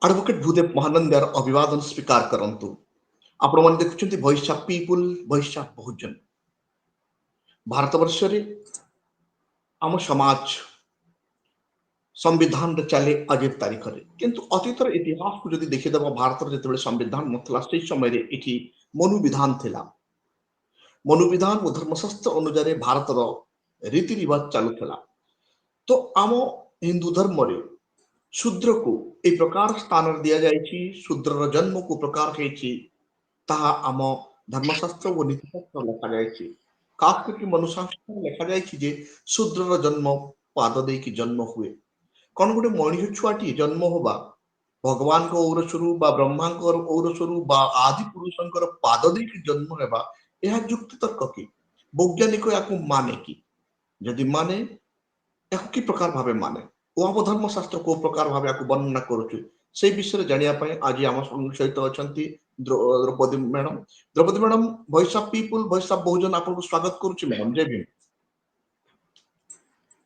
Advocate Bhudev ମହାନନ୍ଦାର ଅଭିବାଦନ ସ୍ୱୀକାର କରନ୍ତୁ। ଆପଣମାନେ ଦେଖୁଛନ୍ତି voice of people, voice of Bahujan. ଭାରତବର୍ଷରେ ଆମ ସମାଜ ସମ୍ବିଧାନରେ ଚାଲେ ଆଜିର ତାରିଖରେ, କିନ୍ତୁ ଅତୀତର ଇତିହାସକୁ ଯଦି ଦେଖିଦେବା, ଭାରତର ଯେତେବେଳେ ସମ୍ବିଧାନ ନଥିଲା ସେହି ସମୟରେ ଏଠି ମନୁବିଧାନ ଥିଲା। ମନୁବିଧାନ ଓ ଧର୍ମଶାସ୍ତ୍ର ଅନୁଯାୟୀ ଭାରତର ରୀତି ରିବାଜ ଚାଲୁଥିଲା। ତ ଆମ ହିନ୍ଦୁ ଧର୍ମରେ ଶୂଦ୍ରକୁ এই ପ୍ରକାର ସ୍ଥାନରେ ଦିଆଯାଇଛି, ଶୂଦ୍ରର ଜନ୍ମକୁ ପ୍ରକାର ହେଇଛି, ତାହା ଆମ ଧର୍ମଶାସ୍ତ୍ର ଓ ନୀତିଶାସ୍ତ୍ର ଲେଖାଯାଇଛି। ଖାସ କରିକି ମନୁଶାସ୍ତ୍ର ଲେଖାଯାଇଛି ଯେ ଶୂଦ୍ରର ଜନ୍ମ ପାଦ ଦେଇକି ଜନ୍ମ ହୁଏ। କଣ ଗୋଟେ ମଣିଷ ଛୁଆଟି ଜନ୍ମ ହବା ଭଗବାନଙ୍କ ଔରସରୁ ବା ବ୍ରହ୍ମାଙ୍କର ଔରସରୁ ବା ଆଦି ପୁରୁଷଙ୍କର ପାଦ ଦେଇକି ଜନ୍ମ ହେବା, ଏହା ଯୁକ୍ତିତର୍କ କି? ବୈଜ୍ଞାନିକ ୟାକୁ ମାନେ କି? ଯଦି ମାନେ, ଏହାକୁ କି ପ୍ରକାର ଭାବେ ମାନେ ଓ ଆମ ଧର୍ମଶାସ୍ତ୍ର କୋଉ ପ୍ରକାର ଭାବେ ଏହାକୁ ବର୍ଣ୍ଣନା କରୁଛୁ, ସେଇ ବିଷୟରେ ଜାଣିବା ପାଇଁ ଆଜି ଆମ ସହିତ ଅଛନ୍ତି Draupadi madam. Draupadi madam, voice of people, voice of Bahujan ଆପଣଙ୍କୁ ସ୍ୱାଗତ କରୁଛି ମ୍ୟାଡମ। ଜୟ ଭୀମ।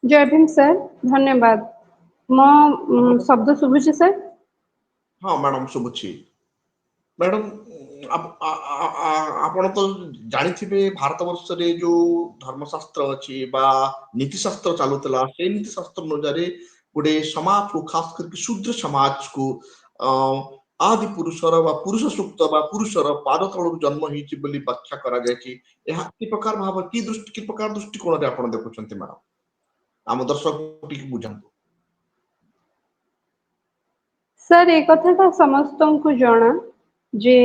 जय भीम सर, धन्यवाद। मो शब्द शुभुची सर? ହଁ ମ୍ୟାଡମ, ଶୁଭୁଛି। ମ୍ୟାଡମ, ଆପଣ ତ ଜାଣିଥିବେ ଭାରତବର୍ଷରେ ଯୋଉ ଧର୍ମଶାସ୍ତ୍ର ଅଛି ବା ନୀତିଶାସ୍ତ୍ର ଚାଲୁଥିଲା, ସେଇ ନୀତିଶାସ୍ତ୍ର ଅନୁଯାୟୀ ଗୋଟେ ସମାଜକୁ, ଖାସ କରିକି ଶୂଦ୍ର ସମାଜକୁ ଆଦି ପୁରୁଷର ବା ପୁରୁଷ ସୂକ୍ତ ବା ପୁରୁଷର ପାଦ ତଳକୁ ଜନ୍ମ ହେଇଛି ବୋଲି ବ୍ୟାଖ୍ୟା କରାଯାଇଛି। ଏହା କି ପ୍ରକାର ଭାବରେ କି ପ୍ରକାର ଦୃଷ୍ଟିକୋଣରେ ଆପଣ ଦେଖୁଛନ୍ତି ମ୍ୟାଡମ? ଆମ ଦର୍ଶକ ଟିକେ ବୁଝାନ୍ତୁ। सर ए कथा समस्तଙ୍କୁ ଜଣା ଯେ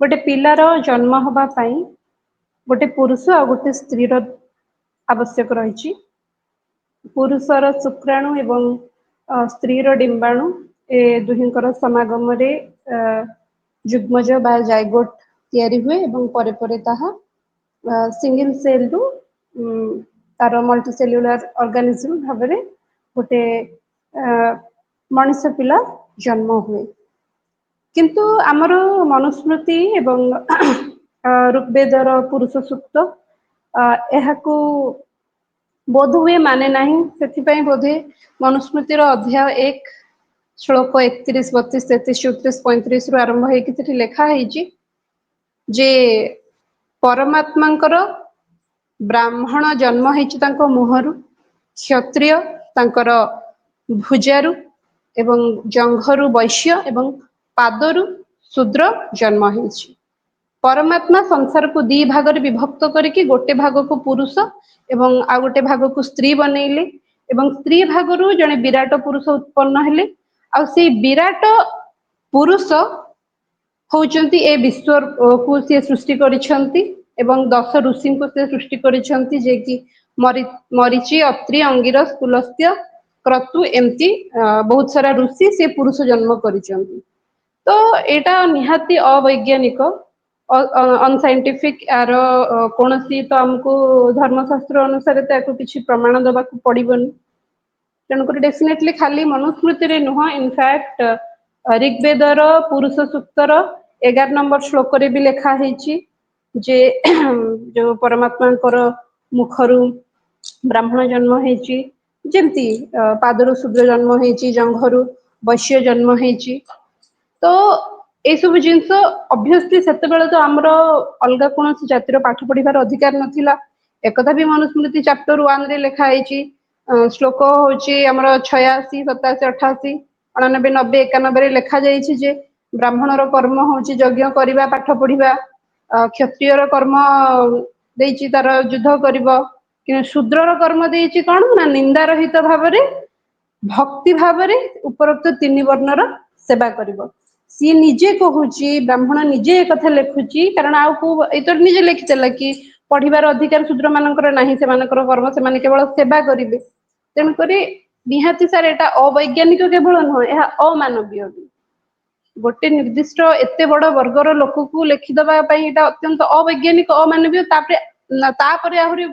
ଗୋଟେ ପିଲାର ଜନ୍ମ ହବା ପାଇଁ ଗୋଟେ ପୁରୁଷ ଆଉ ଗୋଟେ ସ୍ତ୍ରୀର ଆବଶ୍ୟକ ରହିଛି। ପୁରୁଷର ଶୁକ୍ରାଣୁ ଏବଂ ସ୍ତ୍ରୀର ଡିମ୍ବାଣୁ ଏ ଦୁହିଁଙ୍କର ସମାଗମରେ ଯୁଗ୍ମଜ ବା ଜାଇଗୋଟ ତିଆରି ହୁଏ ଏବଂ ପରେ ପରେ ତାହା ସିଙ୍ଗଲ ସେଲରୁ ତାର ମଲ୍ଟି ସେଲ୍ୟୁଲାର ଅର୍ଗାନିଜମ ଭାବରେ ଗୋଟେ ମଣିଷ ପିଲା ଜନ୍ମ ହୁଏ। କିନ୍ତୁ ଆମର ମନୁସ୍ମୃତି ଏବଂ ଋଗ୍ବେଦର ପୁରୁଷ ସୂକ୍ତ ଏହାକୁ ବୋଧ ହୁଏ ମାନେ ନାହିଁ। ସେଥିପାଇଁ ବୋଧେ ମନୁସ୍ମୃତିର ଅଧ୍ୟାୟ 1 ଶ୍ଳୋକ 31, 32, 33, 34, 35 ରୁ ଆରମ୍ଭ ହେଇକି ସେଠି ଲେଖା ହେଇଛି ଯେ ପରମାତ୍ମାଙ୍କର ବ୍ରାହ୍ମଣ ଜନ୍ମ ହେଇଛି ତାଙ୍କ ମୁହଁରୁ, କ୍ଷତ୍ରିୟ ତାଙ୍କର ଭୁଜାରୁ ଏବଂ ଜଙ୍ଘରୁ ବୈଶ୍ୟ ଏବଂ ପାଦରୁ ଶୂଦ୍ର ଜନ୍ମ ହେଇଛି। ପରମାତ୍ମା ସଂସାରକୁ 2 ଭାଗରେ ବିଭକ୍ତ କରିକି ଗୋଟେ ଭାଗକୁ ପୁରୁଷ ଏବଂ ଆଉ ଗୋଟେ ଭାଗକୁ ସ୍ତ୍ରୀ ବନେଇଲେ ଏବଂ ସ୍ତ୍ରୀ ଭାଗରୁ ଜଣେ ବିରାଟ ପୁରୁଷ ଉତ୍ପନ୍ନ ହେଲେ। ଆଉ ସେଇ ବିରାଟ ପୁରୁଷ ହଉଛନ୍ତି ଏ ବିଶ୍ୱକୁ ସିଏ ସୃଷ୍ଟି କରିଛନ୍ତି ଏବଂ 10 ଋଷିଙ୍କୁ ସେ ସୃଷ୍ଟି କରିଛନ୍ତି, ଯେ କି ମରିଚି, ଅତ୍ରି, ଅଙ୍ଗିରସ, ପୁଲସ୍ତ୍ୟ, କ୍ରତୁ, ଏମିତି ବହୁତ ସାରା ଋଷି ସେ ପୁରୁଷ ଜନ୍ମ କରିଛନ୍ତି। ତ ଏଇଟା ନିହାତି ଅବୈଜ୍ଞାନିକ, ଅନସାଇଣ୍ଟିଫିକ। ଆର କୌଣସି ତ ଆମକୁ ଧର୍ମଶାସ୍ତ୍ର ଅନୁସାରେ ତ ୟାକୁ କିଛି ପ୍ରମାଣ ଦବାକୁ ପଡିବନି। ତେଣୁକରି ଡେଫିନେଟଲି ଖାଲି ମନୁସ୍ମୃତିରେ ନୁହଁ, ଇନଫ୍ୟାକ୍ଟ ଋଗ୍ବେଦର ପୁରୁଷ ସୂକ୍ତର 11 ନମ୍ବର ଶ୍ଳୋକରେ ବି ଲେଖା ହେଇଛି ଯେ ଯୋଉ ପରମାତ୍ମାଙ୍କର ମୁଖରୁ ବ୍ରାହ୍ମଣ ଜନ୍ମ ହେଇଛି, ଯେମିତି ପାଦରୁ ଶୂଦ୍ର ଜନ୍ମ ହେଇଛି, ଜଙ୍ଘରୁ ବୈଶ୍ୟ ଜନ୍ମ ହେଇଛି। ତ ଏଇସବୁ ଜିନିଷ ଅବଭିୟସଲି ସେତେବେଳେ ତ ଆମର ଅଲଗା କୌଣସି ଜାତିର ପାଠ ପଢିବାର ଅଧିକାର ନଥିଲା। ଏକଥା ବି ମନୁସ୍ମୃତି ଚାପ୍ଟର 1 ରେ ଲେଖା ହେଇଛି। ଶ୍ଳୋକ ହଉଛି ଆମର 86, 87, 88, 89, 90, 91ରେ ଲେଖା ଯାଇଛି ଯେ ବ୍ରାହ୍ମଣର କର୍ମ ହଉଛି ଯଜ୍ଞ କରିବା, ପାଠ ପଢିବା। କ୍ଷତ୍ରିୟର କର୍ମ ଦେଇଛି ତାର ଯୁଦ୍ଧ କରିବ, କିନ୍ତୁ ଶୂଦ୍ରର କର୍ମ ଦେଇଛି କଣ ନା ନିନ୍ଦା ରହିତ ଭାବରେ ଭକ୍ତି ଭାବରେ ଉପରୋକ୍ତ 3 ବର୍ଣ୍ଣର ସେବା କରିବ। ସିଏ ନିଜେ କହୁଛି, ବ୍ରାହ୍ମଣ ନିଜେ କଥା ଲେଖୁଛି, କାରଣ ଆଉ କୋଉ ଏତ ନିଜେ ଲେଖିଥିଲା କି ପଢିବାର ଅଧିକାର ଶୂଦ୍ର ମାନଙ୍କର ନାହିଁ, ସେମାନଙ୍କର କର୍ମ ସେମାନେ କେବଳ ସେବା କରିବେ। ତେଣୁକରି ନିହାତି ସାର୍ ଏଟା ଅବୈଜ୍ଞାନିକ କେବଳ ନୁହଁ, ଏହା ଅମାନବୀୟ ବି। ଗୋଟେ ନିର୍ଦ୍ଦିଷ୍ଟ ଏତେ ବଡ ବର୍ଗର ଲୋକକୁ ଲେଖିଦବା ପାଇଁ ଏଇଟା ଅତ୍ୟନ୍ତ ଅବୈଜ୍ଞାନିକ, ଅମାନବୀୟ। ତାପରେ ଆହୁରି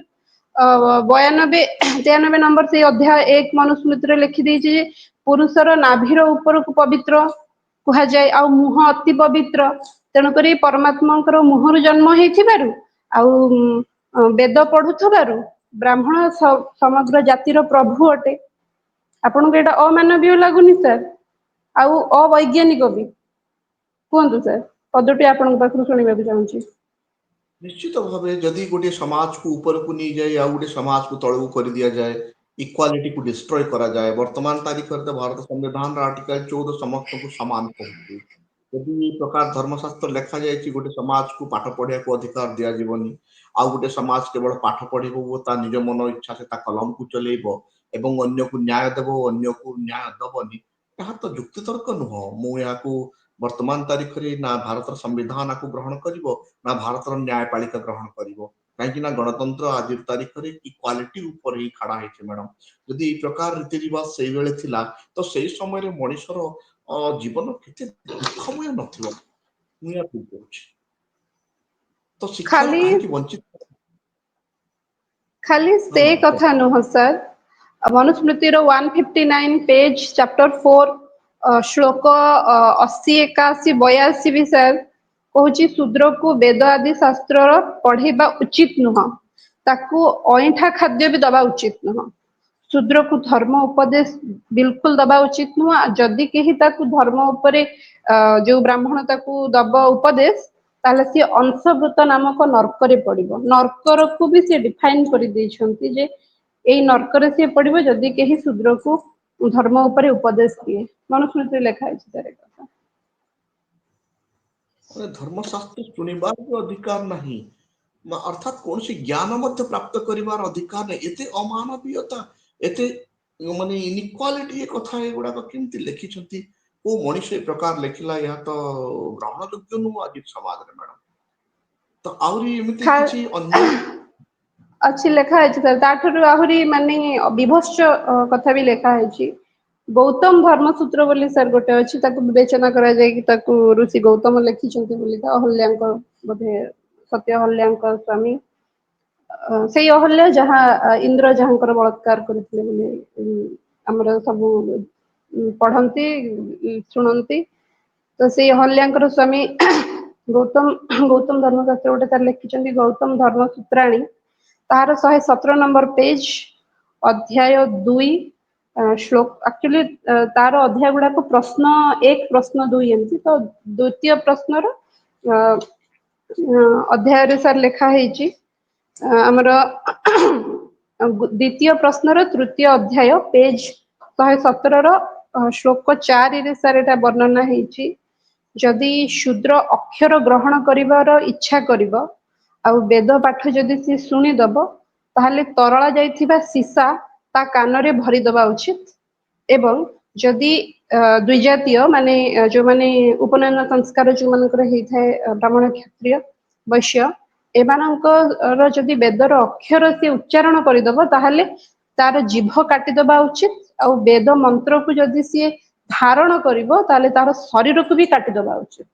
92, 93 ନମ୍ବର ସେଇ ଅଧ୍ୟାୟ 1 ମନୁସ୍ମୃତିରେ ଲେଖିଦେଇଛି ଯେ ପୁରୁଷର ନାଭିର ଉପରକୁ ପବିତ୍ର କୁହାଯାଏ, ଆଉ ମୁହଁ ଅତି ପବିତ୍ର। ତେଣୁକରି ପରମାତ୍ମାଙ୍କର ମୁହଁରୁ ଜନ୍ମ ହେଇଥିବାରୁ ଆଉ ବେଦ ପଢୁଥିବାରୁ ବ୍ରାହ୍ମଣ ସମଗ୍ର ଜାତିର ପ୍ରଭୁ ଅଟେ। ଆପଣଙ୍କୁ ଏଇଟା ଅମାନବୀୟ ଲାଗୁନି ସାର୍? ଆଉ ଅବୈଜ୍ଞାନିକ ବି। କୁହନ୍ତୁ ସାର୍, ପଦଟି ଆପଣଙ୍କ ପାଖରୁ ଶୁଣିବାକୁ ଚାହୁଁଛି। ନିଶ୍ଚିତ ଭାବେ ଯଦି ଗୋଟିଏ ସମାଜକୁ ଉପରକୁ ନେଇଯାଏ ଆଉ ଗୋଟେ ସମାଜକୁ ତଳକୁ କରିଦିଆଯାଏ, ଇକ୍ୱାଲିଟିକୁ ଡିଷ୍ଟ୍ରୟ କରାଯାଏ। ବର୍ତ୍ତମାନ ତାରିଖରେ ତ ଭାରତ ସମ୍ବିଧାନର ଆର୍ଟିକଲ 14 ସମସ୍ତଙ୍କୁ ସମାନ କହୁଛି। ଯଦି ଏ ପ୍ରକାର ଧର୍ମଶାସ୍ତ୍ର ଲେଖାଯାଇଛି ଗୋଟେ ସମାଜକୁ ପାଠ ପଢିବାକୁ ଅଧିକାର ଦିଆଯିବନି, ଆଉ ଗୋଟେ ସମାଜ କେବଳ ପାଠ ପଢିବ ଓ ତା ନିଜ ମନ ଇଚ୍ଛା ସେ ତା କଲମକୁ ଚଲେଇବ ଏବଂ ଅନ୍ୟକୁ ନ୍ୟାୟ ଦେବ ଓ ଅନ୍ୟକୁ ନ୍ୟାୟ ଦବନି, ଏହା ତ ଯୁକ୍ତିତର୍କ ନୁହଁ। ମୁଁ ଏହାକୁ ବର୍ତ୍ତମାନ ତାରିଖରେ ନା ଭାରତର ସମ୍ବିଧାନ ଆକୁ ଗ୍ରହଣ କରିବ ନା ଭାରତର ନ୍ୟାୟପାଳିକା ଗ୍ରହଣ କରିବ। କାହିଁକି ନା ଗଣତନ୍ତ୍ର ଆଜି ତାରିଖରେ ଇକ୍ୱାଲିଟି ଉପରେ ହିଁ ଛାଡା ହେଇଛି ମ୍ୟାଡମ। ଯଦି ଏଇ ପ୍ରକାର ରୀତି ରିବାଜ ସେଇବେଳେ ଥିଲା ତ ସେଇ ସମୟରେ ମଣିଷର ଜୀବନ କେତେ ଦୁଃଖମୟ ନଥିବ, ମୁଁ ଏହା ଫିଲ୍ କରୁଛି। ତ ଶିକ୍ଷାରୁ ଖାଲି କାହିଁକି ବଞ୍ଚିତ? ଖାଲି ହଁ ସେ ମ୍ୟାଡାମ କୁହ। କଥା ନୁହଁ ସାର୍, ମନୁସ୍ମୃତିର 159 ପେଜ ଚାପ୍ଟର 4 ଶ୍ଲୋକ 80, 81, 82 ବି ସାର୍ କହୁଛି ଶୂଦ୍ରକୁ ବେଦ ଆଦି ଶାସ୍ତ୍ରର ପଢେଇବା ଉଚିତ ନୁହଁ। ତାକୁ ଅଇଁଠା ଖାଦ୍ୟ ବି ଦବା ଉଚିତ ନୁହଁ। ଶୂଦ୍ରକୁ ଧର୍ମ ଉପଦେଶ ବିଲକୁଲ ଦବା ଉଚିତ ନୁହଁ। ଯଦି କେହି ତାକୁ ଧର୍ମ ଉପରେ ଯୋଉ ବ୍ରାହ୍ମଣ ତାକୁ ଦବ ଉପଦେଶ, ତାହେଲେ ସିଏ ଅଂଶଭୃତ ନାମକ ନର୍କରେ ପଡିବ। ନର୍କରକୁ ବି ସେ ଡିଫାଇନ କରିଦେଇଛନ୍ତି ଯେ ଏଇ ନର୍କରେ ସିଏ ପଡିବ ଯଦି କେହି ଶୂଦ୍ରକୁ ଧର୍ମ ଉପରେ ଉପଦେଶ ଦିଏ। ମନୁସ୍ମୃତିରେ ଲେଖା ହେଇଛି ସାର୍ ଏ କଥା। ଧର୍ମଶାସ୍ତ୍ର ଶୁଣିବାର ବି ଅଧିକାର ନାହିଁ, ଅର୍ଥାତ୍ କୌଣସି ଜ୍ଞାନ ମଧ୍ୟ ପ୍ରାପ୍ତ କରିବାର ଅଧିକାର ନାହିଁ। ଏତେ ଅମାନବୀୟତା, ଏତେ ମାନେ ଇନଇକ୍ୱାଲିଟି ଏ କଥା ଏଗୁଡାକ କେମିତି ଲେଖିଛନ୍ତି? କୋଉ ମଣିଷ ଏ ପ୍ରକାର ଲେଖିଲା? ଏହା ତ ଗ୍ରହଣ ଯୋଗ୍ୟ ନୁହଁ ଆଜି ସମାଜରେ ମ୍ୟାଡାମ। ତ ଆହୁରି ଏମିତି ଖା କିଛି ଅନ୍ୟ ଅଛି ଲେଖା ହେଇଛି ସାର୍, ତାଠାରୁ ଆହୁରି ମାନେ ବିଭତ୍ସ କଥା ବି ଲେଖା ହେଇଛି। ଗୌତମ ଧର୍ମସୂତ୍ର ବୋଲି ସାର୍ ଗୋଟେ ଅଛି, ତାକୁ ବିବେଚନା କରାଯାଇକି ତାକୁ ଋଷି ଗୌତମ ଲେଖିଛନ୍ତି ବୋଲି ତ, ଅହଲ୍ୟାଙ୍କ ବୋଧେ ସତ୍ୟ ଅହଲ୍ୟାଙ୍କ ସ୍ଵାମୀ। ସେଇ ଅହଲ୍ୟା ଯାହା ଇନ୍ଦ୍ର ଯାହାଙ୍କର ବଳାତ୍କାର କରିଥିଲେ ବୋଲି ଆମର ସବୁ ପଢନ୍ତି, ଶୁଣନ୍ତି। ତ ସେଇ ଅହଲ୍ୟାଙ୍କର ସ୍ଵାମୀ ଗୌତମ ଧର୍ମଶାସ୍ତ୍ର ଗୋଟେ ତାର ଲେଖିଛନ୍ତି ଗୌତମ ଧର୍ମସୂତ୍ରାଣୀ। ତାର 117 ନମ୍ବର ପେଜ, ଅଧ୍ୟାୟ 2 ଶ୍ଲୋକ, ଆକ୍ଚୁଆଲି ତାର ଅଧ୍ୟାୟ ଗୁଡାକ ପ୍ରଶ୍ନ 1 ପ୍ରଶ୍ନ 2 ଏମିତି ତ ଦ୍ଵିତୀୟ ପ୍ରଶ୍ନର ଅଧ୍ୟାୟରେ ସାର୍ ଲେଖା ହେଇଛି ଆମର ଦ୍ଵିତୀୟ ପ୍ରଶ୍ନର ତୃତୀୟ ଅଧ୍ୟାୟ ପେଜ 117ର ଶ୍ଲୋକ 4ରେ ସାର୍ ଏଟା ବର୍ଣ୍ଣନା ହେଇଛି। ଯଦି ଶୂଦ୍ର ଅକ୍ଷର ଗ୍ରହଣ କରିବାର ଇଚ୍ଛା କରିବ ଆଉ ବେଦ ପାଠ ଯଦି ସିଏ ଶୁଣିଦବ, ତାହେଲେ ତରଳା ଯାଇଥିବା ସୀସା ତା କାନରେ ଭରିଦବା ଉଚିତ। ଏବଂ ଯଦି ଦ୍ୱିଜାତୀୟ ମାନେ ଯୋଉମାନେ ଉପନୟନ ସଂସ୍କାର ଯୋଉମାନଙ୍କର ହେଇଥାଏ ବ୍ରାହ୍ମଣ କ୍ଷତ୍ରିୟ ବୈଶ୍ୟ, ଏମାନଙ୍କର ଯଦି ବେଦର ଅକ୍ଷର ସିଏ ଉଚ୍ଚାରଣ କରିଦବ, ତାହେଲେ ତାର ଜିଭ କାଟିଦବା ଉଚିତ। ଆଉ ବେଦ ମନ୍ତ୍ରକୁ ଯଦି ସିଏ ଧାରଣ କରିବ, ତାହେଲେ ତାର ଶରୀରକୁ ବି କାଟିଦବା ଉଚିତ।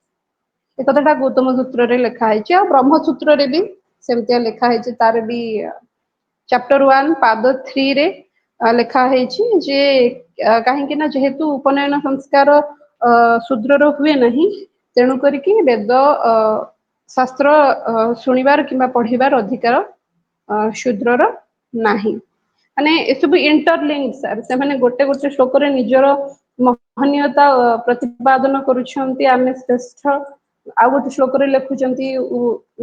ଏ କଥାଟା ଗୌତମ ସୂତ୍ରରେ ଲେଖା ହେଇଛି। ଆଉ ବ୍ରହ୍ମସୂତ୍ରରେ ବି ସେମିତିଆ ଲେଖା ହେଇଛି, ତାର ବି ଚାପ୍ଟର 1 ପାଦ 3ରେ ଲେଖା ହେଇଛି ଯେ କାହିଁକି ନା ଯେହେତୁ ଉପନୟନ ସଂସ୍କାର ଶୂଦ୍ରର ହୁଏ ନାହିଁ, ତେଣୁ କରିକି ବେଦ ଶାସ୍ତ୍ର ଶୁଣିବାର କିମ୍ବା ପଢିବାର ଅଧିକାର ଶୂଦ୍ରର ନାହିଁ। ମାନେ ଏସବୁ ଇଣ୍ଟରଲିଙ୍କ ସାର୍, ସେମାନେ ଗୋଟେ ଗୋଟେ ଶ୍ଳୋକରେ ନିଜର ମହନୀୟତା ପ୍ରତିପାଦନ କରୁଛନ୍ତି। ଆମେ ଶ୍ରେଷ୍ଠ। ଆଉ ଗୋଟେ ଶ୍ଲୋକରେ ଲେଖୁଛନ୍ତି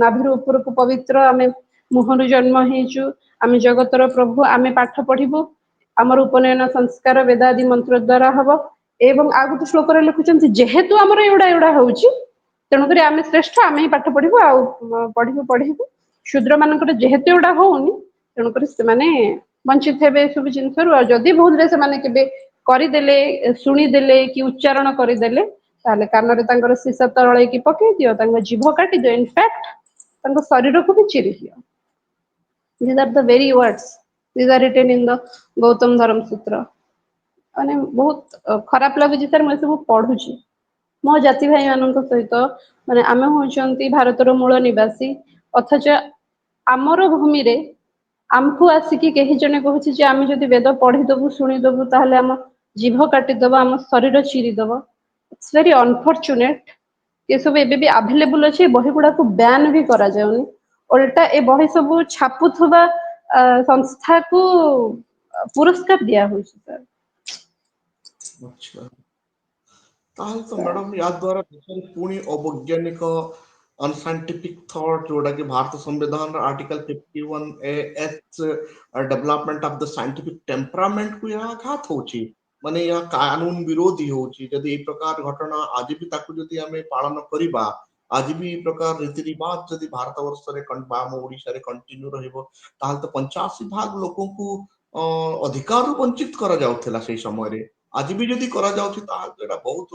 ନାଭିର ଉପରକୁ ପବିତ୍ର, ଆମେ ମୁହଁରୁ ଜନ୍ମ ହେଇଛୁ, ଆମେ ଜଗତର ପ୍ରଭୁ, ଆମେ ପାଠ ପଢିବୁ, ଆମର ଉପନୟନ ସଂସ୍କାର ବେଦାଦି ମନ୍ତ୍ର ଦ୍ଵାରା ହବ। ଏବଂ ଆଉ ଗୋଟେ ଶ୍ଲୋକରେ ଲେଖୁଛନ୍ତି ଯେହେତୁ ଆମର ଏଗୁଡା ହଉଛି, ତେଣୁକରି ଆମେ ଶ୍ରେଷ୍ଠ, ଆମେ ହିଁ ପାଠ ପଢିବୁ ଆଉ ପଢିବୁ। ଶୂଦ୍ର ମାନଙ୍କର ଯେହେତୁ ଏଗୁଡା ହଉନି, ତେଣୁକରି ସେମାନେ ବଞ୍ଚିତ ହେବେ ଏ ସବୁ ଜିନିଷରୁ। ଆଉ ଯଦି ଭୁଲରେ ସେମାନେ କେବେ କରିଦେଲେ, ଶୁଣିଦେଲେ କି ଉଚ୍ଚାରଣ କରିଦେଲେ, ତାହେଲେ କାନରେ ତାଙ୍କର ସୀସା ତରଳେଇକି ପକେଇ ଦିଅ, ତାଙ୍କ ଜିଭ କାଟିଦିଅ, ଇନଫ୍ୟାକ୍ଟ ତାଙ୍କ ଶରୀରକୁ ବି ଚିରି ଦିଅ। These are the very words. These are written in the Gautam ଧର୍ମ ସୂତ୍ର। ମାନେ ବହୁତ ଖରାପ ଲାଗୁଛି ସାର୍, ମୁଁ ଏସବୁ ପଢୁଛି। ମୋ ଜାତି ଭାଇ ମାନଙ୍କ ସହିତ ମାନେ ଆମେ ହଉଛନ୍ତି ଭାରତର ମୂଳ ନିବାସୀ, ଅଥଚ ଆମର ଭୂମିରେ ଆମକୁ ଆସିକି କେହି ଜଣେ କହୁଛି ଯେ ଆମେ ଯଦି ବେଦ ପଢିଦବୁ ଶୁଣିଦବୁ ତାହେଲେ ଆମ ଜିଭ କାଟିଦବ, ଆମ ଶରୀର ଚିରିଦବ। It's very ଅନଫର୍ଚୁନେଟ। ଏସବୁ ଏବେ ବି ଆଭେଲେବୁଲ ଅଛି, ବହି ଗୁଡାକୁ ବ୍ୟାନ୍ ବି କରାଯାଉନି। ଓଲଟା ଏ ବହି ସବୁ ଛାପୁଥିବା ସଂସ୍ଥାକୁ ପୁରସ୍କାର ଦିଆ ହଉଛି ସାର୍। ଆଚ୍ଛା। ତାହେଲେ ତ ମ୍ୟାଡମ ୟା ଦ୍ୱାରା ଦେଶରେ ପୁଣି ଅବୈଜ୍ଞାନିକ ଅନସାଇଣ୍ଟିଫିକ ଥଟ୍ ଯୋଉଟା କି ଭାରତ ସମ୍ବିଧାନର article 51A(H) development of the scientific temperament କୁ ଏହା ଆଘାତ ହଉଛି, ମାନେ ଏହା କାନୁନ ବିରୋଧୀ ହଉଛି। ଯଦି ଏଇ ପ୍ରକାର ଘଟଣା ଆଜି ବି ତାକୁ ଯଦି ଆମେ ପାଳନ କରିବା, ଆଜି ବି ଏଇ ପ୍ରକାର ରୀତି ରିବାଜ ଯଦି ଭାରତ ବର୍ଷରେ ବା ଆମ ଓଡିଶାରେ କଣ୍ଟିନ୍ୟୁ ରହିବ, ତାହେଲେ ତ 85% ଲୋକଙ୍କୁ ଅଧିକାରରୁ ବଞ୍ଚିତ କରାଯାଉଥିଲା ସେଇ ସମୟରେ। ଆଜି ବି ଯଦି କରାଯାଉଛି ତାହେଲେ ତ ଏଇଟା ବହୁତ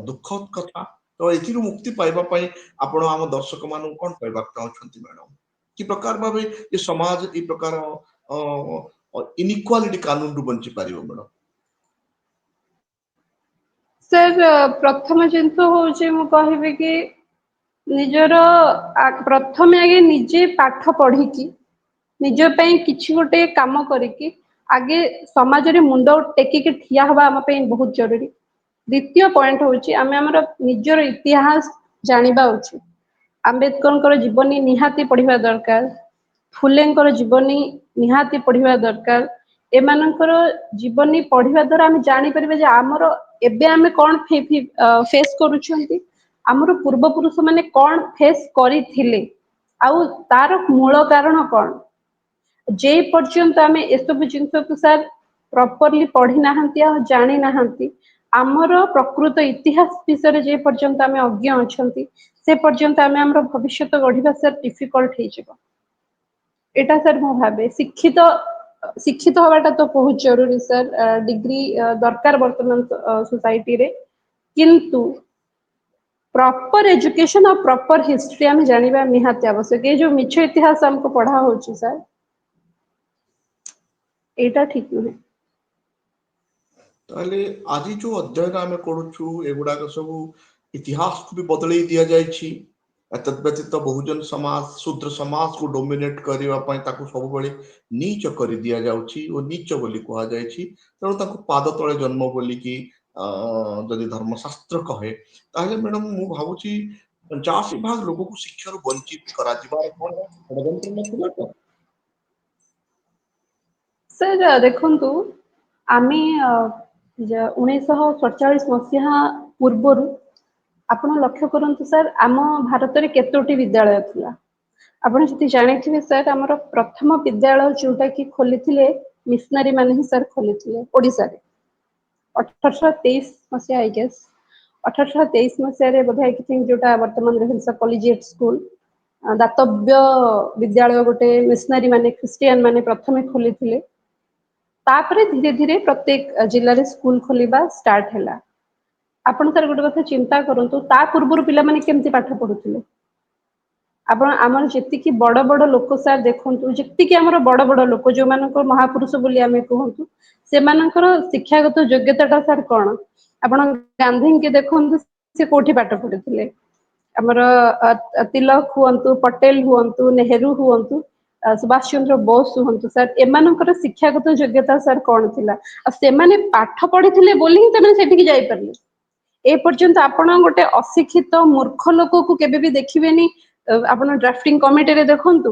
ଦୁଃଖଦ କଥା। ତ ଏଥିରୁ ମୁକ୍ତି ପାଇବା ପାଇଁ ଆପଣ ଆମ ଦର୍ଶକ ମାନଙ୍କୁ କଣ କହିବାକୁ ଚାହୁଁଛନ୍ତି ମ୍ୟାଡମ? କି ପ୍ରକାର ଭାବେ ଏ ସମାଜ ଏ ପ୍ରକାର ଇନିକ୍ୱାଲିଟି କାନୁନରୁ ବଞ୍ଚି ପାରିବ ମ୍ୟାଡମ? ସାର୍ ପ୍ରଥମ ଜିନିଷ ହଉଛି ମୁଁ କହିବି କି ନିଜର ପ୍ରଥମେ ଆଗେ ନିଜେ ପାଠ ପଢିକି ନିଜ ପାଇଁ କିଛି ଗୋଟେ କାମ କରିକି ଆଗେ ସମାଜରେ ମୁଣ୍ଡ ଟେକିକି ଠିଆ ହବା ଆମ ପାଇଁ ବହୁତ ଜରୁରୀ। ଦ୍ଵିତୀୟ ପଏଣ୍ଟ ହଉଛି ଆମେ ଆମର ନିଜର ଇତିହାସ ଜାଣିବା ଉଚିତ। ଆମ୍ବେଦକରଙ୍କର ଜୀବନୀ ନିହାତି ପଢିବା ଦରକାର। ଫୁଲେଙ୍କର ଜୀବନୀ ନିହାତି ପଢିବା ଦରକାର। ଏମାନଙ୍କର ଜୀବନୀ ପଢିବା ଦ୍ଵାରା ଆମେ ଜାଣିପାରିବା ଯେ ଆମର ଏବେ ଆମେ କଣ ଫେସ୍ କରୁଛନ୍ତି, ଆମର ପୂର୍ବ ପୁରୁଷ ମାନେ କଣ ଫେସ୍ କରିଥିଲେ, ଆଉ ତାର ମୂଳ କାରଣ କଣ। ଯେ ପର୍ଯ୍ୟନ୍ତ ଆମେ ଏସବୁ ଜିନିଷକୁ ସାର୍ ପ୍ରପରଲି ପଢି ନାହାନ୍ତି ଆଉ ଜାଣି ନାହାନ୍ତି, ଆମର ପ୍ରକୃତ ଇତିହାସ ବିଷୟରେ ଯେ ପର୍ଯ୍ୟନ୍ତ ଆମେ ଅଜ୍ଞ ଅଛନ୍ତି, ସେ ପର୍ଯ୍ୟନ୍ତ ଆମେ ଆମର ଭବିଷ୍ୟତ ଗଢିବା ସାର୍ ଡିଫିକଲ୍ଟ ହେଇଯିବ। ଏଇଟା ସାର୍ ମୁଁ ଭାବେ ଶିକ୍ଷିତ ହବାଟା ତ ବହୁତ ଜରୁରୀ ସାର୍। ଡିଗ୍ରୀ ଦରକାର ବର୍ତ୍ତମାନ ସୋସାଇଟିରେ, କିନ୍ତୁ ପ୍ରପର ଏଜୁକେଶନ ଆଉ ପ୍ରପର ହିଷ୍ଟ୍ରି ଆମେ ଜାଣିବା ନିହାତି ଆବଶ୍ୟକ। ଏ ଯୋଉ ମିଛ ଇତିହାସ ଆମକୁ ପଢା ହଉଛି ସାର୍, ଏଇଟା ଠିକ ନୁହେଁ। ତାହେଲେ ଆଜି ଯୋଉ ଅଧ୍ୟୟନ ଆମେ କରୁଛୁ ଏଗୁଡାକ ସବୁ ଇତିହାସକୁ ବି ବଦଳେଇ ଦିଆଯାଇଛି। ଏତଦ୍ ବ୍ୟତୀତ ବହୁଜନ ସମାଜ ଶୂଦ୍ର ସମାଜକୁ ଡୋମିନେଟ କରିବା ପାଇଁ ତାକୁ ସବୁବେଳେ ନୀଚ କରି ଦିଆଯାଉଛି ଓ ନୀଚ ବୋଲି କୁହାଯାଇଛି। ତେଣୁ ତାକୁ ପାଦ ତଳେ ଜନ୍ମ ବୋଲିକି ଯଦି ଧର୍ମଶାସ୍ତ୍ର କହେ, ତାହେଲେ ମ୍ୟାଡମ ମୁଁ ଭାବୁଛି 50% ଲୋକଙ୍କୁ ଶିକ୍ଷାରୁ ବଞ୍ଚିତ କରାଯିବାର କଣ ଷଡ଼ଯନ୍ତ୍ର ନଥିଲା ତ? ସାର୍ ଦେଖନ୍ତୁ, ଆମେ 1947 ପୂର୍ବରୁ ଆପଣ ଲକ୍ଷ୍ୟ କରନ୍ତୁ ସାର୍, ଆମ ଭାରତରେ କେତୋଟି ବିଦ୍ୟାଳୟ ଥିଲା? ଆପଣ ଯଦି ଜାଣିଥିବେ ସାର୍, ଆମର ପ୍ରଥମ ବିଦ୍ୟାଳୟ ଯୋଉଟା କି ଖୋଲିଥିଲେ ମିଶନାରୀ ମାନେ ହିଁ ସାର୍ ଖୋଲିଥିଲେ ଓଡିଶାରେ 1823 ଆଇ ଗେସ୍। 1823 ବୋଧେ ଯୋଉଟା ବର୍ତ୍ତମାନ ରେଭେନ୍ସା କଲେଜିଏଟ ସ୍କୁଲ, ଦାତବ୍ୟ ବିଦ୍ୟାଳୟ ଗୋଟେ ମିଶନାରୀ ମାନେ ଖ୍ରୀଷ୍ଟିଆନ ମାନେ ପ୍ରଥମେ ଖୋଲିଥିଲେ। ତାପରେ ଧୀରେ ଧୀରେ ପ୍ରତ୍ୟେକ ଜିଲ୍ଲାରେ ସ୍କୁଲ ଖୋଲିବା ଷ୍ଟାର୍ଟ ହେଲା। ଆପଣ ସାର୍ ଗୋଟେ କଥା ଚିନ୍ତା କରନ୍ତୁ, ତା ପୂର୍ବରୁ ପିଲାମାନେ କେମିତି ପାଠ ପଢୁଥିଲେ? ଆପଣ ଆମର ଯେତିକି ବଡ ବଡ ଲୋକ ସାର୍ ଦେଖନ୍ତୁ, ଯେତିକି ଆମର ବଡ ବଡ ଲୋକ ଯୋଉମାନଙ୍କ ମହାପୁରୁଷ ବୋଲି ଆମେ କୁହନ୍ତୁ, ସେମାନଙ୍କର ଶିକ୍ଷାଗତ ଯୋଗ୍ୟତା ଟା ସାର୍ କଣ? ଆପଣ ଗାନ୍ଧୀଙ୍କି ଦେଖନ୍ତୁ, ସେ କୋଉଠି ପାଠ ପଢିଥିଲେ? ଆମର ତିଲକ ହୁଅନ୍ତୁ, ପଟେଲ ହୁଅନ୍ତୁ, ନେହେରୁ ହୁଅନ୍ତୁ, ସୁଭାଷ ଚନ୍ଦ୍ର ବୋଷ ହୁଅନ୍ତୁ ସାର୍, ଏମାନଙ୍କର ଶିକ୍ଷାଗତ ଯୋଗ୍ୟତା ସାର୍ କଣ ଥିଲା? ଆଉ ସେମାନେ ପାଠ ପଢିଥିଲେ ବୋଲି ହିଁ ସେମାନେ ସେଠିକି ଯାଇପାରିଲେ। ଏ ପର୍ଯ୍ୟନ୍ତ ଆପଣ ଗୋଟେ ଅଶିକ୍ଷିତ ମୂର୍ଖ ଲୋକକୁ କେବେ ବି ଦେଖିବେନି ଆପଣ ଡ୍ରାଫ୍ଟିଂ କମିଟିରେ ଦେଖନ୍ତୁ,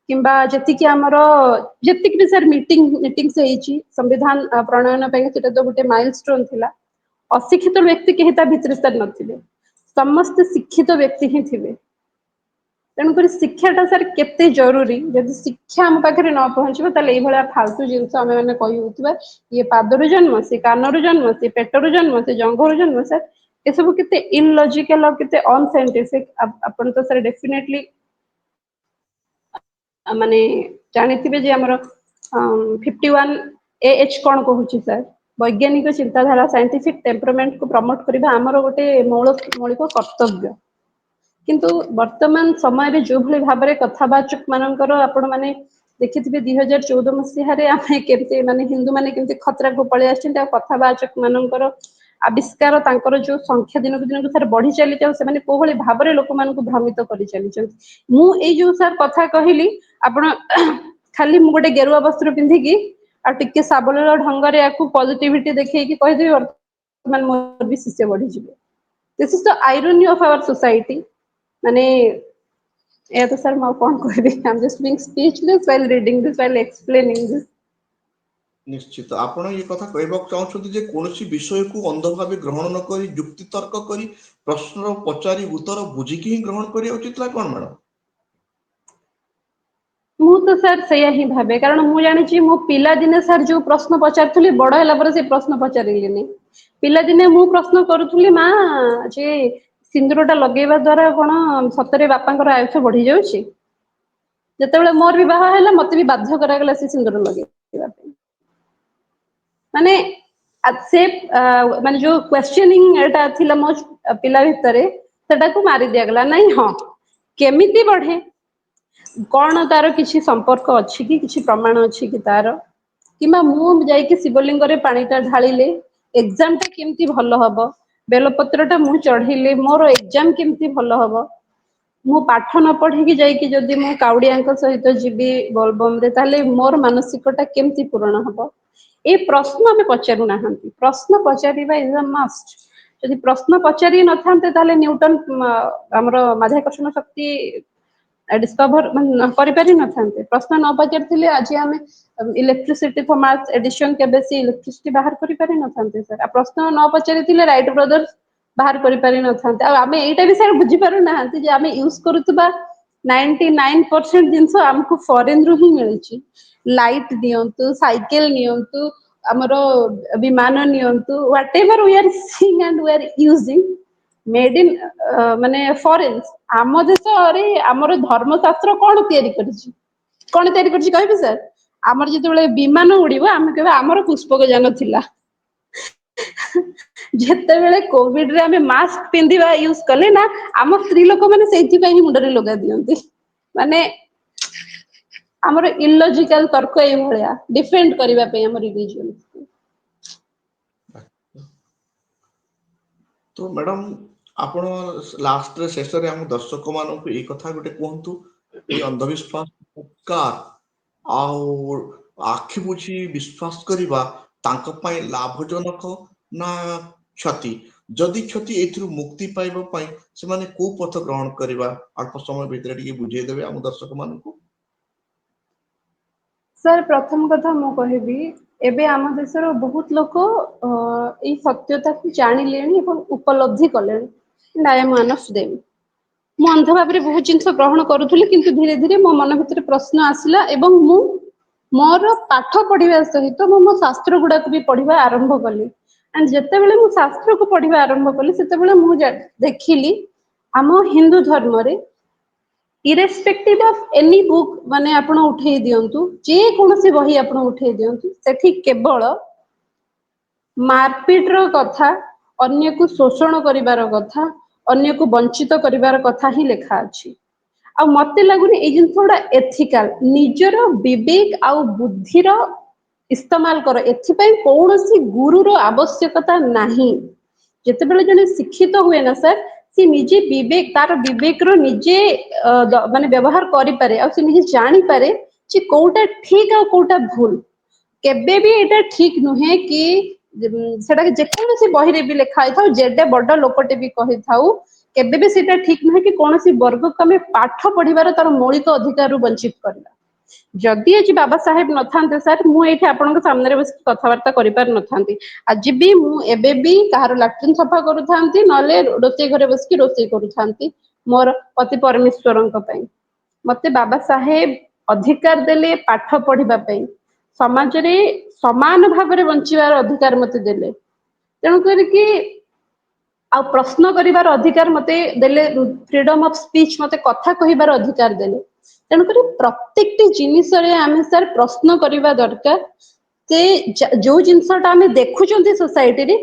କିମ୍ବା ଯେତିକି ଆମର ଯେତିକି ବି ସାର୍ ମିଟିଂସ୍ ହେଇଛି ସମ୍ବିଧାନ ପ୍ରଣୟନ ପାଇଁ, ସେଟା ତ ଗୋଟେ ମାଇଲ ଷ୍ଟୋନ ଥିଲା। ଅଶିକ୍ଷିତ ବ୍ୟକ୍ତି କେହି ତା ଭିତରେ ସାର୍ ନଥିବେ, ସମସ୍ତେ ଶିକ୍ଷିତ ବ୍ୟକ୍ତି ହିଁ ଥିବେ। ତେଣୁକରି ଶିକ୍ଷାଟା ସାର୍ କେତେ ଜରୁରୀ, ଯଦି ଶିକ୍ଷା ଆମ ପାଖରେ ନ ପହଞ୍ଚିବ ତାହେଲେ ଏଇଭଳିଆ ଫାଲତୁ ଜିନିଷ ଆମେ ମାନେ କହି ହଉଥିବା, ଇଏ ପାଦରୁ ଜନ୍ମ, ସେ କାନରୁ ଜନ୍ମ, ସେ ପେଟରୁ ଜନ୍ମ, ସେ ଜଙ୍ଘରୁ ଜନ୍ମ, ସାର୍ ଏସବୁ କେତେ ଇଲଜିକାଲ ଆଉ କେତେ ଅନସାଇଣ୍ଟିଫିକ। ଆପଣ ତ ସାର୍ ଡେଫିନେଟଲି ମାନେ ଜାଣିଥିବେ ଯେ ଆମର 51AH କଣ କହୁଛି ସାର୍? ବୈଜ୍ଞାନିକ ଚିନ୍ତାଧାରା ସାଇଣ୍ଟିଫିକ ଟେମ୍ପରମେଣ୍ଟକୁ ପ୍ରମୋଟ କରିବା ଆମର ଗୋଟେ ମୌଳିକ କର୍ତ୍ତବ୍ୟ। କିନ୍ତୁ ବର୍ତ୍ତମାନ ସମୟରେ ଯୋଉ ଭଳି ଭାବରେ କଥାବାଚକ ମାନଙ୍କର ଆପଣ ମାନେ ଦେଖିଥିବେ, 2014 ଆମେ କେମିତି ମାନେ ହିନ୍ଦୁ ମାନେ କେମିତି ଖତରାକୁ ପଳେଇ ଆସିଛନ୍ତି, ଆଉ କଥାବାଚକ ମାନଙ୍କର ଆବିଷ୍କାର ତାଙ୍କର ଯୋଉ ସଂଖ୍ୟା ଦିନକୁ ଦିନକୁ ସାର୍ ବଢି ଚାଲିଛି, ଆଉ ସେମାନେ କୋଉଭଳି ଭାବରେ ଲୋକମାନଙ୍କୁ ଭ୍ରମିତ କରିଚାଲିଛନ୍ତି। ମୁଁ ଏଇ ଯୋଉ ସାର୍ କଥା କହିଲି, ଆପଣ ଖାଲି ମୁଁ ଗୋଟେ ଗେରୁଆ ବସ୍ତ୍ର ପିନ୍ଧିକି ଆଉ ଟିକେ ସାବলীଳ ଢଙ୍ଗରେ ୟାକୁ ପଜିଟିଭିଟି ଦେଖେଇକି କହିଦେବି, ବର୍ତ୍ତମାନ ମୋର ବି ଶିଷ୍ୟ ବଢିଯିବେ। This is the irony of our society. ମାନେ ଏୟା ତ ସାର୍ ମୁଁ ଆଉ କଣ କହିବି? I am just being speechless while reading this, while explaining this. ନିଶ୍ଚିତ ଆପଣ ଏ କଥା କହିବାକୁ ଚାହୁଁଛନ୍ତି ଯେ କୌଣସି ବିଷୟକୁ ଅନ୍ଧ ଭାବେ ଗ୍ରହଣ ନ କରି ଯୁକ୍ତି ତର୍କ କରି ପ୍ରଶ୍ନ ପଚାରି ଉତ୍ତର ବୁଝିକି ହିଁ ଗ୍ରହଣ କରିବା ଉଚିତ ନା କଣ ମ୍ୟାଡାମ? ମୁଁ ତ ସାର୍ ସେଇଆ ହିଁ ଭାବେ, କାରଣ ମୁଁ ଜାଣିଛି ମୁଁ ପିଲାଦିନେ ସାର୍ ଯୋଉ ପ୍ରଶ୍ନ ପଚାରୁଥିଲି ବଡ ହେଲା ପରେ ସେ ପ୍ରଶ୍ନ ପଚାରିଲିନି। ପିଲାଦିନେ ମୁଁ ପ୍ରଶ୍ନ କରୁଥିଲି ମା ଯେ ସିନ୍ଦୁର ଟା ଲଗେଇବା ଦ୍ଵାରା କଣ ସତରେ ବାପାଙ୍କର ଆୟୁଷ ବଢି ଯାଉଛି? ଯେତେବେଳେ ମୋର ବିବାହ ହେଲା ମତେ ବି ବାଧ୍ୟ କରାଗଲା ସେ ସିନ୍ଦୁର ଲଗେଇବା ପାଇଁ। ମାନେ ସେ ମାନେ ଯୋଉ କ୍ୱେଶ୍ଚନିଂ ଏଟା ଥିଲା ମୋ ପିଲା ଭିତରେ ସେଟାକୁ ମାରି ଦିଆଗଲା। ନାଇଁ ହଁ କେମିତି ବଢେ, କଣ ତାର କିଛି ସମ୍ପର୍କ ଅଛି କି କିଛି ପ୍ରମାଣ ଅଛି କି ତାର, କିମ୍ବା ମୁଁ ଯାଇକି ଶିବଲିଙ୍ଗରେ ପାଣି ଟା ଢାଳିଲେ ଏକ୍ଜାମ ଟା କେମିତି ଭଲ ହବ, ବେଲପତ୍ର ଟା ମୁଁ ଚଢେଇଲେ ମୋର ଏକ୍ଜାମ କେମିତି ଭଲ ହବ, ମୁଁ ପାଠ ନ ପଢିକି ଯାଇକି ଯଦି ମୁଁ କାଉଡିଆଙ୍କ ସହିତ ଯିବି ବୋଲବମ ରେ ତାହେଲେ ମୋର ମାନସିକ ଟା କେମିତି ପୂରଣ ହବ, ଏଇ ପ୍ରଶ୍ନ ଆମେ ପଚାରୁ ନାହାନ୍ତି। ପ୍ରଶ୍ନ ପଚାରିବା ଇଜ ଅ ମଷ୍ଟ। ଯଦି ପ୍ରଶ୍ନ ପଚାରି ନଥାନ୍ତେ ତାହେଲେ ନ୍ୟୁଟନ ଆମର ମାଧ୍ୟାକର୍ଷଣ ଶକ୍ତି ଡିସକଭର ମାନେ କରିପାରିନଥାନ୍ତେ। ପ୍ରଶ୍ନ ନ ପଚାରିଥିଲେ ଆଜି ଆମେ ଇଲେକ୍ଟ୍ରିସିଟି ଥମାସ ଏଡିସନ କେବେ ସେ ଇଲେକ୍ଟ୍ରିସିଟି ବାହାର କରିପାରିନଥାନ୍ତେ ସାର୍। ଆଉ ପ୍ରଶ୍ନ ନ ପଚାରିଥିଲେ ରାଇଟ ବ୍ରଦର୍ସ ବାହାର କରିପାରିନଥାନ୍ତେ। ଆଉ ଆମେ ଏଇଟା ବି ସାର୍ ବୁଝିପାରୁନାହାନ୍ତି ଯେ ଆମେ ୟୁଜ କରୁଥିବା 99% ଜିନିଷ ଆମକୁ ଫରେନ ରୁ ହିଁ ମିଳୁଛି। ଲାଇଟ୍ ଦିଅନ୍ତୁ, ସାଇକେଲ ନିଅନ୍ତୁ, ଆମର ବିମାନ ନିଅନ୍ତୁ, whatever we are seeing and we are using made in ମାନେ ଫରେନ୍। ଆମ ଦେଶରେ ଆମର ଧର୍ମଶାସ୍ତ୍ର କଣ ତିଆରି କରିଛି, କଣ ତିଆରି କରିଛି କହିବି ସାର୍? ଆମର ଯେତେବେଳେ ବିମାନ ଉଡିବ ଆମେ କହିବା ଆମର ପୁଷ୍ପକ ଯାନ ଥିଲା। ଯେତେବେଳେ କୋଭିଡ ରେ ଆମେ ମାସ୍କ ପିନ୍ଧିବା ୟୁଜ କଲେ ନା ଆମ ସ୍ତ୍ରୀ ଲୋକ ମାନେ ସେଇଥିପାଇଁ ହିଁ ମୁଣ୍ଡରେ ଲଗା ଦିଅନ୍ତି। ମାନେ ଆମର ଇଲୋଜିକାଲ ତର୍କ ଏଇଭଳିଆ ଡିଫେଣ୍ଡ କରିବା ପାଇଁ ଆମ ରିଲିଜିଅନ। ତ ମ୍ୟାଡାମ ଆପଣ ଲାଷ୍ଟରେ ଶେଷରେ ଆମ ଦର୍ଶକ ମାନଙ୍କୁ ଏଇ କଥା ଗୋଟେ କୁହନ୍ତୁ, ଏଇ ଅନ୍ଧବିଶ୍ୱାସ ଆଉ ଆଖି ବୁଝି ବିଶ୍ୱାସ କରିବା ତାଙ୍କ ପାଇଁ ଲାଭଜନକ ନା କ୍ଷତି? ଯଦି କ୍ଷତି ଏଥିରୁ ମୁକ୍ତି ପାଇବା ପାଇଁ ସେମାନେ କୋଉ ପଥ ଗ୍ରହଣ କରିବା ଅଳ୍ପ ସମୟ ଭିତରେ ଟିକେ ବୁଝେଇଦେବେ ଆମ ଦର୍ଶକ ମାନଙ୍କୁ। ସାର୍ ପ୍ରଥମ କଥା ମୁଁ କହିବି ଏବେ ଆମ ଦେଶର ବହୁତ ଲୋକ ଏଇ ସତ୍ୟତାକୁ ଜାଣିଲେଣି ଏବଂ ଉପଲବ୍ଧି କଲେଣି। ଆଣ୍ଡ ଆଇ ଆମ ୱାନ ଅଫ୍ ଦେମ୍। ମୁଁ ଅନ୍ଧ ଭାବରେ ବହୁତ ଜିନିଷ ଗ୍ରହଣ କରୁଥିଲି କିନ୍ତୁ ଧୀରେ ଧୀରେ ମୋ ମନ ଭିତରେ ପ୍ରଶ୍ନ ଆସିଲା ଏବଂ ମୁଁ ମୋର ପାଠ ପଢିବା ସହିତ ମୁଁ ମୋ ଶାସ୍ତ୍ର ଗୁଡାକୁ ବି ପଢିବା ଆରମ୍ଭ କଲି। ଆ ଯେତେବେଳେ ମୁଁ ଶାସ୍ତ୍ରକୁ ପଢିବା ଆରମ୍ଭ କଲି ସେତେବେଳେ ମୁଁ ଦେଖିଲି ଆମ ହିନ୍ଦୁ ଧର୍ମରେ ଇରେସପେକ୍ଟିଭ ଅଫ ଏନି ବୁକ୍ ମାନେ ଆପଣ ଉଠେଇ ଦିଅନ୍ତୁ ଯେ କୌଣସି ବହି ଆପଣ ଉଠେଇ ଦିଅନ୍ତୁ ସେଠି କେବଳ ମାରପିଟ ର କଥା, ଅନ୍ୟକୁ ଶୋଷଣ କରିବାର କଥା, ଅନ୍ୟକୁ ବଞ୍ଚିତ କରିବାର କଥା ହିଁ ଲେଖା ଅଛି। ଆଉ ମତେ ଲାଗୁନି ଏଇ ଜିନିଷ ଗୁଡା ଏଥିକାଲ। ନିଜର ବିବେକ ଆଉ ବୁଦ୍ଧିର ଇସ୍ତେମାଲ କର, ଏଥିପାଇଁ କୌଣସି ଗୁରୁର ଆବଶ୍ୟକତା ନାହିଁ। ଯେତେବେଳେ ଜଣେ ଶିକ୍ଷିତ ହୁଏ ନା ସାର୍ ସେ ନିଜେ ବିବେକ ତାର ବିବେକ ର ନିଜେ ମାନେ ବ୍ୟବହାର କରିପାରେ ଆଉ ସେ ନିଜେ ଜାଣିପାରେ ଯେ କୋଉଟା ଠିକ ଆଉ କୋଉଟା ଭୁଲ। କେବେ ବି ଏଇଟା ଠିକ ନୁହେଁ କି ସେଟା ଯେକୌଣସି ବହିରେ ବି ଲେଖା ହେଇଥାଉ ଯେଡେ ବଡ ଲୋକଟେ ବି କହିଥାଉ କେବେ ବି ସେଇଟା ଠିକ ନୁହେଁ କି କୌଣସି ବର୍ଗକୁ ଆମେ ପାଠ ପଢିବାର ତାର ମୌଳିକ ଅଧିକାରରୁ ବଞ୍ଚିତ କରିବା। ଯଦି ଆଜି ବାବା ସାହେବ ନଥାନ୍ତେ ସାର୍ ମୁଁ ଏଇଠି ଆପଣଙ୍କ ସାମ୍ନାରେ ବସିକି କଥାବାର୍ତ୍ତା କରିପାରିନଥାନ୍ତି। ଆଜି ବି ମୁଁ ଏବେ ବି କାହାର ଲାଟ୍ରିନ୍ ସଫା କରୁଥାନ୍ତି ନହେଲେ ରୋଷେଇ ଘରେ ବସିକି ରୋଷେଇ କରୁଥାନ୍ତି। ମୋର ପତି ପରମେଶ୍ଵରଙ୍କ ପାଇଁ। ମତେ ବାବା ସାହେବ ଅଧିକାର ଦେଲେ ପାଠ ପଢିବା ପାଇଁ। ସମାଜରେ ସମାନ ଭାବରେ ବଞ୍ଚିବାର ଅଧିକାର ମତେ ଦେଲେ। ତେଣୁ କରିକି ଆଉ ପ୍ରଶ୍ନ କରିବାର ଅଧିକାର ମତେ ଦେଲେ ଫ୍ରିଡମ ଅଫ ସ୍ପିଚ ମତେ କଥା କହିବାର ଅଧିକାର ଦେଲେ। ତେଣୁକରି ପ୍ରତ୍ୟେକଟି ଜିନିଷରେ ଆମେ ସାର୍ ପ୍ରଶ୍ନ କରିବା ଦରକାର। ସେ ଯୋଉ ଜିନିଷ ଟା ଆମେ ଦେଖୁଛନ୍ତି ସୋସାଇଟିରେ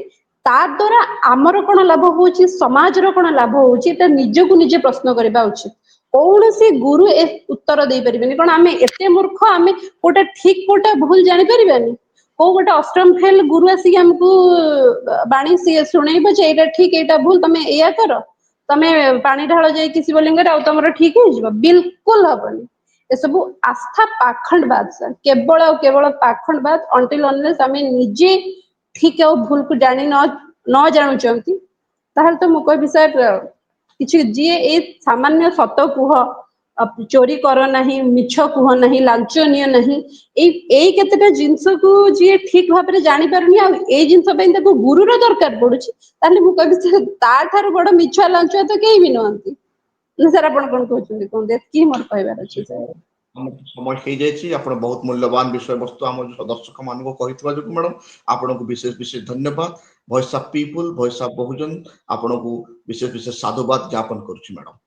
ତା ଦ୍ଵାରା ଆମର କଣ ଲାଭ ହଉଛି ସମାଜର କଣ ଲାଭ ହଉଛି ଏଟା ନିଜକୁ ନିଜେ ପ୍ରଶ୍ନ କରିବା ଉଚିତ। କୌଣସି ଗୁରୁ ଏ ଉତ୍ତର ଦେଇପାରିବେନି କଣ ଆମେ ଏତେ ମୂର୍ଖ ଆମେ କୋଉଟା ଠିକ କୋଉଟା ଭୁଲ ଜାଣିପାରିବାନି। କୋଉ ଗୋଟେ ଅଷ୍ଟମ ଫେଲ ଗୁରୁ ଆସିକି ଆମକୁ ବାଣୀ ସିଏ ଶୁଣେଇବ ଯେ ଏଇଟା ଠିକ ଏଇଟା ଭୁଲ ତମେ ଏଇଆ କର। ତମେ ପାଣି ଢାଳ ଯାଇକି ଶିବଲିଙ୍ଗରେ ଆଉ ତମର ଠିକ ହେଇଯିବ ବିଲକୁଲ ହବନି। ଏସବୁ ଆସ୍ଥା ପାଖଣ୍ଡ ବାଦ ସାର୍ କେବଳ ଆଉ କେବଳ ପାଖଣ୍ଡ ବାଦ ଅନଟିଲ ଅନଲେସ ଆମେ ନିଜେ ଠିକ ଆଉ ଭୁଲକୁ ଜାଣି ନ ଜାଣୁଛନ୍ତି ତାହେଲେ ତ ମୁଁ କହିବି ସାର୍ କିଛି ଯିଏ ଏଇ ସାମାନ୍ୟ ସତ କୁହ चोरी कर नहीं मिछ कुह नहीं लांच निय नहीं एई केतेटा जिंस को जी ठीक भाव में जानी पारुनी आ ए जिंस पई ताको गुरुर दरकार पडुची ताले मु कहबी ता ठार बड़ मिछ लांच तो केही भी नहंती सर आपण कोन कहउछन्ती कोन दे की मोर कहबार अछि सर समय हो जाए आप बहुत मूल्यवान विषय वस्तु आम दर्शक मान कही मैडम आपन को विशेष विशेष धन्यवाद voice of people voice of Bahujan आपन को विशेष विशेष साधुवाद ज्ञापन करुच्ची मैडम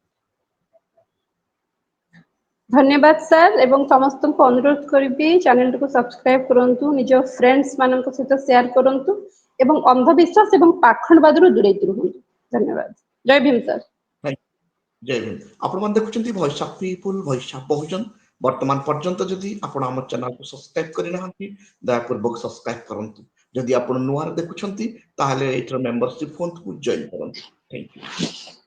धन्यवाद सर एवं समस्त को अनुरोध करी चैनल को सब्सक्राइब करंतु निज फ्रेंड्स मान सहित शेयर करंतु एवं अंधविश्वास एवं पाखंडवाद दूरे रुहंतु धन्यवाद जय भीम सर जय भीम आपण मन देखुछंती voice of people voice of Bahujan वर्तमान पर्यंत जदि आपण आम चैनल को सब्सक्राइब करि नाहंती दयापूर्वक सब्सक्राइब करंतु जदि आपण नुआर देखुछंती ताहले एटर मेंबरशिप फोन को जॉइन करंतु थैंक यू